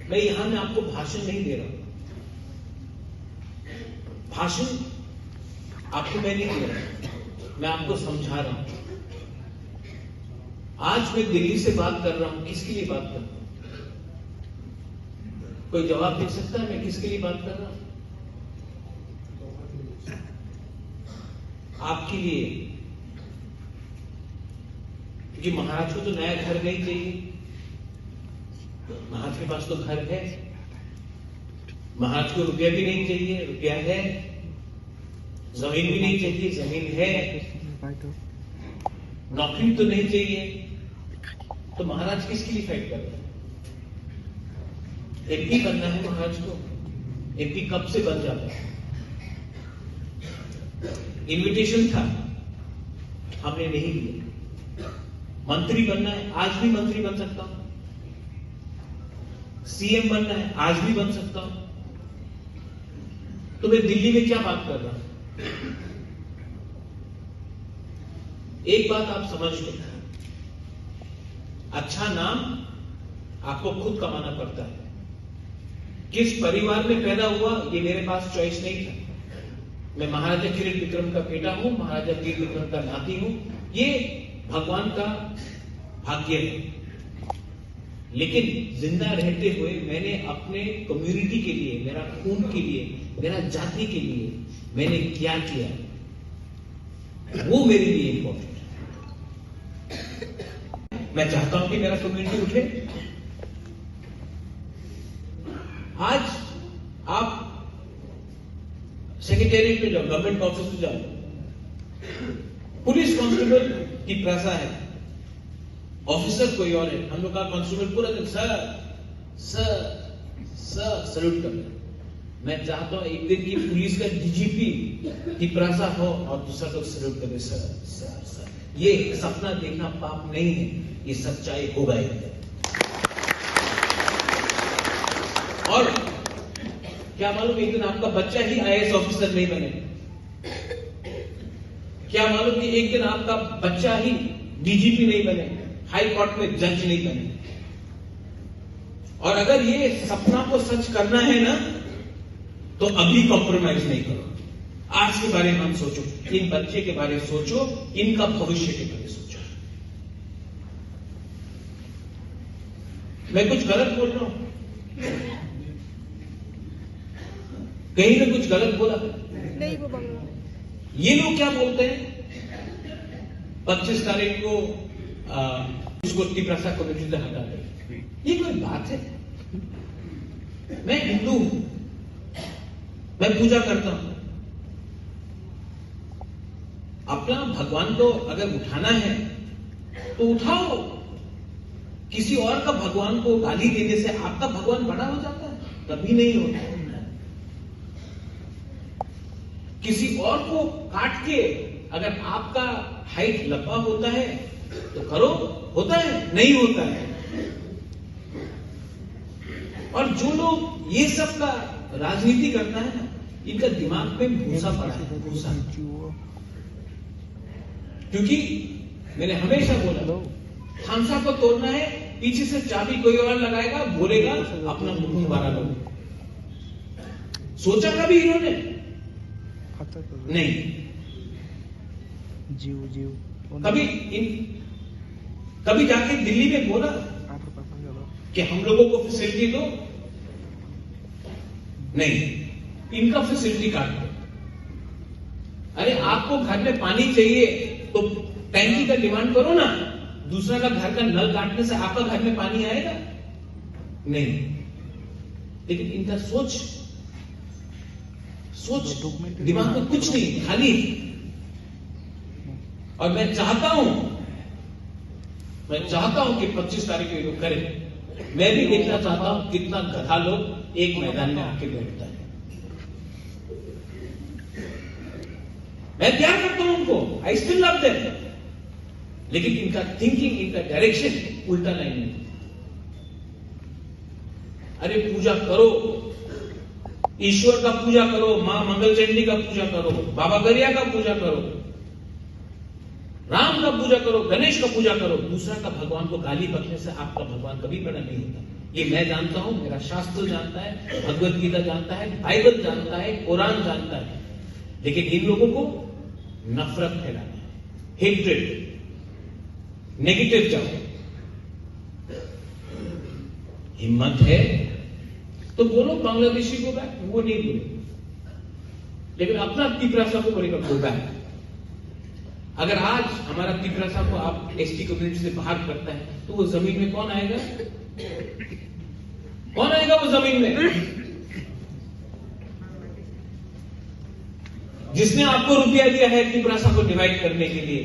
मैं यहां में आपको भाषण नहीं दे रहा, भाषण आपको मैं नहीं दे रहा, मैं आपको समझा रहा हूं। आज मैं दिल्ली से बात कर रहा हूं, किसके लिए बात कर रहा हूं? कोई जवाब दे सकता है मैं किसके लिए बात कर रहा हूं? आपके लिए, क्योंकि महाराज को तो नया घर नहीं चाहिए। महाराज के पास तो घर है, महाराज को रुपया भी नहीं चाहिए, रुपया है। जमीन भी नहीं चाहिए, जमीन है। नौकरी तो नहीं चाहिए, तो महाराज किसके लिए फाइट कर रहे हैं? एमपी बनना है महाराज को। एमपी कब से बन जाता है? इनविटेशन था, हमने नहीं लिया। मंत्री बनना है, आज भी मंत्री बन सकता हूं। सीएम बनना है, आज भी बन सकता हूं। तो मैं दिल्ली में क्या बात कर रहा हूं? एक बात आप समझ लो, अच्छा नाम आपको खुद कमाना पड़ता है। किस परिवार में पैदा हुआ ये मेरे पास चॉइस नहीं था। मैं महाराजा किरीट विक्रम का बेटा हूं, महाराजा वीर विक्रम का नाती हूं, ये भगवान का भाग्य है। लेकिन जिंदा रहते हुए मैंने अपने कम्युनिटी के लिए, मेरा खून के लिए, मेरा जाति के लिए मैंने क्या किया, वो मेरे लिए इंपॉर्टेंट है। मैं चाहता हूं कि मेरा कम्युनिटी उठे। आज आप सेक्रेटेरिएट में जाओ, गवर्नमेंट ऑफिस में जाओ, पुलिस कांस्टेबल की प्रसा है, ऑफिसर कोई और है। हम लोग का कांस्टेबल पूरा दिन सर सर सर सल्यूट करते हैं। मैं चाहता हूं एक दिन की पुलिस का डीजीपी की प्रसा हो और दूसरा लोग सल्यूट करे सर सर सर। ये सपना देखना पाप नहीं है, ये सच्चाई होगा एक दिन। और क्या मालूम एक दिन आपका बच्चा ही आईएएस ऑफिसर नहीं बने, क्या मालूम कि एक दिन आपका बच्चा ही डीजीपी नहीं बने, हाई कोर्ट में जज नहीं बने। और अगर ये सपना को सच करना है ना, तो अभी कॉम्प्रोमाइज नहीं करो। आज के बारे में हम सोचो, इन बच्चे के बारे में सोचो, इनका भविष्य के बारे में सोचो। मैं कुछ गलत बोल रहा हूं? कहीं में कुछ गलत बोला? नहीं वो बोल। ये लोग क्या बोलते हैं 25 तारीख को उसको प्रसाद कमेटी से हटा दे। ये कोई बात है? मैं हिंदू हूं, मैं पूजा करता हूं। अपना भगवान को अगर उठाना है तो उठाओ। किसी और का भगवान को गाली देने से आपका भगवान बड़ा हो जाता है? कभी नहीं होता। किसी और को काट के अगर आपका हाइट लंबा होता है तो करो, होता है? नहीं होता है। और जो लोग ये सब का राजनीति करता है ना, इनका दिमाग में भूसा पड़ा है, भूसा। क्योंकि मैंने हमेशा बोला, खामसा को तोड़ना है, पीछे से चाबी कोई और लगाएगा, बोलेगा अपना मुंह दोबारा लो। सोचा कभी इन्होंने? नहीं। कभी जाके दिल्ली में बोला कि हम लोगों को फैसिलिटी दो? नहीं, इनका फैसिलिटी काट दो। अरे आपको घर में पानी चाहिए तो टैंकी का डिमांड करो ना। दूसरा का घर का नल काटने से आपका घर में पानी आएगा? नहीं। लेकिन इनका सोच दिमाग में कुछ नहीं, खाली। और मैं चाहता हूं कि 25 तारीख को लोग करें। मैं भी देखना चाहता हूं कितना गधा लोग एक मैदान में आके बैठता है। मैं प्यार करता हूं उनको, आई स्टिल लव देम। लेकिन इनका थिंकिंग, इनका डायरेक्शन उल्टा लाइन में। अरे पूजा करो, ईश्वर का पूजा करो, मां मंगल चंडी का पूजा करो, बाबा गरिया का पूजा करो, राम का पूजा करो, गणेश का पूजा करो। दूसरा का भगवान को गाली बकने से आपका भगवान कभी बड़ा नहीं होता। ये मैं जानता हूं, मेरा शास्त्र जानता है, भगवत गीता जानता है, बाइबल जानता है, कुरान जानता है, लेकिन इन लोगों को नफरत फैलाना है, हेट्रेड, नेगेटिव जाओ। हिम्मत है तो बोलो बांग्लादेशी को बैक, वो नहीं बोले, लेकिन अपना तिपरासा को बोलेगा गो बैक। अगर आज हमारा तिपरासा को आप एसटी कम्युनिटी से बाहर करता है तो वो जमीन में कौन आएगा? कौन आएगा वो जमीन में? जिसने आपको रुपया दिया है तिपरासा को डिवाइड करने के लिए।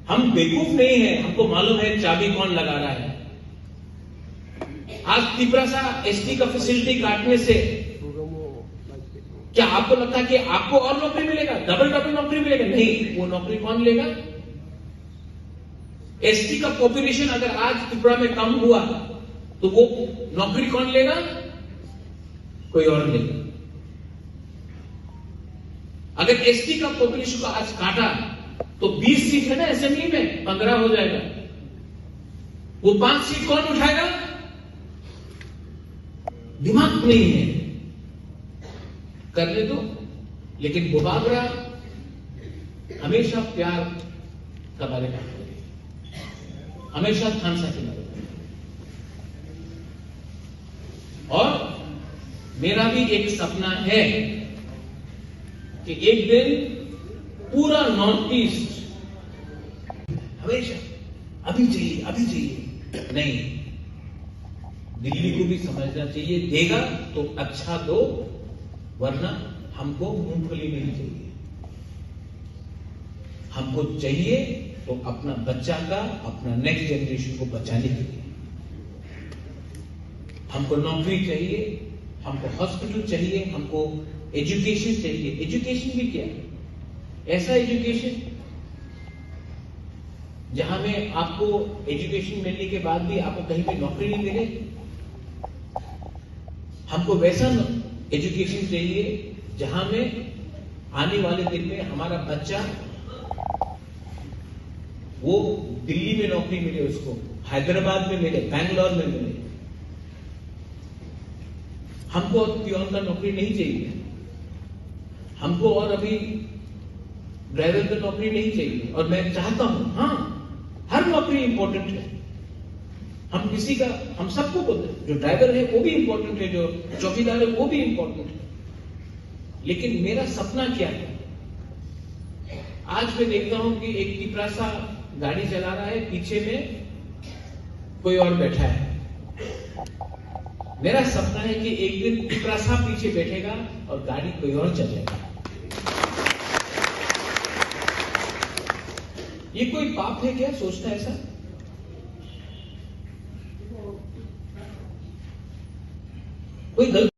हम बेवकूफ नहीं है, हमको मालूम है चाबी कौन लगा रहा है। आज तिपरासा एसटी का फैसिलिटी काटने से क्या आपको लगता है कि आपको और नौकरी मिलेगा, डबल नौकरी मिलेगा? नहीं, वो नौकरी कौन लेगा? एसटी का पॉपुलेशन अगर आज त्रिपुरा में कम हुआ तो वो नौकरी कौन लेगा? कोई और लेगा। अगर एसटी का पॉपुलेशन को आज काटा तो 20 सीट है ना असेंबली में, 15 हो जाएगा। वो 5 सीट कौन उठाएगा? दिमाग नहीं है, करने दो। लेकिन बुबागरा हमेशा प्यार का बारे में, हमेशा खानसा के बारे में। और मेरा भी एक सपना है कि एक दिन पूरा नॉर्थ ईस्ट, हमेशा अभी चाहिए नहीं, दिल्ली को भी समझना चाहिए, देगा तो अच्छा दो, वरना हमको मूंगफली नहीं चाहिए। हमको चाहिए तो अपना बच्चा का, अपना नेक्स्ट जनरेशन को बचाने के लिए। हमको नौकरी चाहिए, हमको हॉस्पिटल चाहिए, हमको एजुकेशन चाहिए। एजुकेशन भी क्या है? ऐसा एजुकेशन जहां में आपको एजुकेशन मिलने के बाद भी आपको कहीं पे नौकरी नहीं मिले। हमको वैसा एजुकेशन चाहिए जहां में आने वाले दिन में हमारा बच्चा, वो दिल्ली में नौकरी मिले, उसको हैदराबाद में मिले, बैंगलोर में मिले। हमको पियोन का नौकरी नहीं चाहिए, हमको और अभी ड्राइवर का नौकरी नहीं चाहिए। और मैं चाहता हूं, हां, हर नौकरी इंपॉर्टेंट है। हम सबको बोलते हैं, जो ड्राइवर है वो भी इंपॉर्टेंट है, जो चौकीदार है वो भी इंपॉर्टेंट है। लेकिन मेरा सपना क्या है? आज मैं देखता हूं कि एक तिपरासा गाड़ी चला रहा है, पीछे में कोई और बैठा है। मेरा सपना है कि एक दिन तिपरासा पीछे बैठेगा और गाड़ी कोई और चलेगा। ये कोई पाप है क्या सोचना ऐसा? कोई गलती